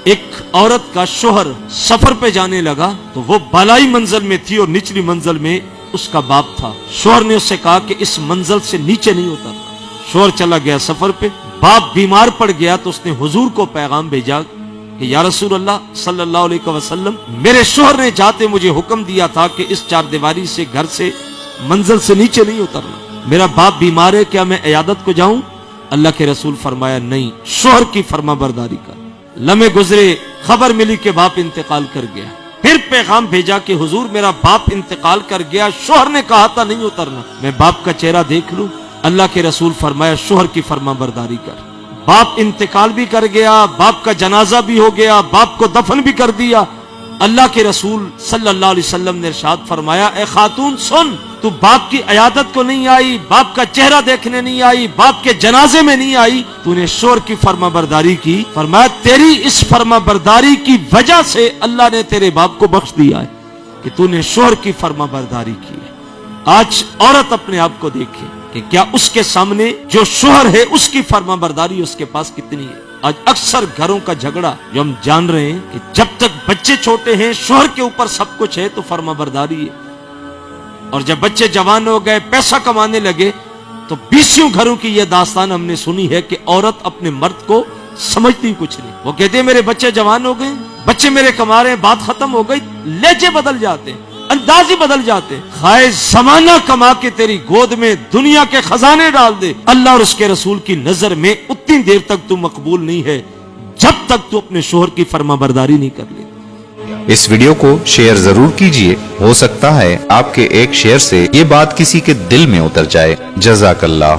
ایک عورت کا شوہر سفر پہ جانے لگا تو وہ بالائی منزل میں تھی اور نچلی منزل میں اس کا باپ تھا. شوہر نے اس سے کہا کہ اس منزل سے نیچے نہیں اترنا. شوہر چلا گیا سفر پہ. باپ بیمار پڑ گیا تو اس نے حضور کو پیغام بھیجا کہ یا رسول اللہ صلی اللہ علیہ وسلم، میرے شوہر نے جاتے مجھے حکم دیا تھا کہ اس چار دیواری سے، گھر سے، منزل سے نیچے نہیں اترنا. میرا باپ بیمار ہے، کیا میں عیادت کو جاؤں؟ اللہ کے رسول فرمایا نہیں، شوہر کی فرما برداری کر. لمحے گزرے، خبر ملی کہ باپ انتقال کر گیا. پھر پیغام بھیجا کہ حضور میرا باپ انتقال کر گیا، شوہر نے کہا تھا نہیں اترنا، میں باپ کا چہرہ دیکھ لوں؟ اللہ کے رسول فرمایا شوہر کی فرما برداری کر. باپ انتقال بھی کر گیا، باپ کا جنازہ بھی ہو گیا، باپ کو دفن بھی کر دیا. اللہ کے رسول صلی اللہ علیہ وسلم نے ارشاد فرمایا اے خاتون سن، تو باپ کی عیادت کو نہیں آئی، باپ کا چہرہ دیکھنے نہیں آئی، باپ کے جنازے میں نہیں آئی، تو نے شوہر کی فرما برداری کی. فرمایا تیری اس فرما برداری کی وجہ سے اللہ نے تیرے باپ کو بخش دیا ہے کہ تو نے شوہر کی فرما برداری کی ہے. آج عورت اپنے آپ کو دیکھے کہ کیا اس کے سامنے جو شوہر ہے اس کی فرما برداری اس کے پاس کتنی ہے. آج اکثر گھروں کا جھگڑا جو ہم جان رہے ہیں کہ جب تک بچے چھوٹے ہیں شوہر کے اوپر سب کچھ ہے تو فرما برداری ہے، اور جب بچے جوان ہو گئے، پیسہ کمانے لگے، تو بیسیوں گھروں کی یہ داستان ہم نے سنی ہے کہ عورت اپنے مرد کو سمجھتی کچھ نہیں. وہ کہتے ہیں میرے بچے جوان ہو گئے، بچے میرے کما رہے ہیں، بات ختم ہو گئی. لہجے بدل جاتے، انداز ہی بدل جاتے. خواہ زمانہ کما کے تیری گود میں دنیا کے خزانے ڈال دے، اللہ اور اس کے رسول کی نظر میں اتنی دیر تک تو مقبول نہیں ہے جب تک تو اپنے شوہر کی فرما برداری نہیں کر لے. اس ویڈیو کو شیئر ضرور کیجئے، ہو سکتا ہے آپ کے ایک شیئر سے یہ بات کسی کے دل میں اتر جائے. جزاک اللہ.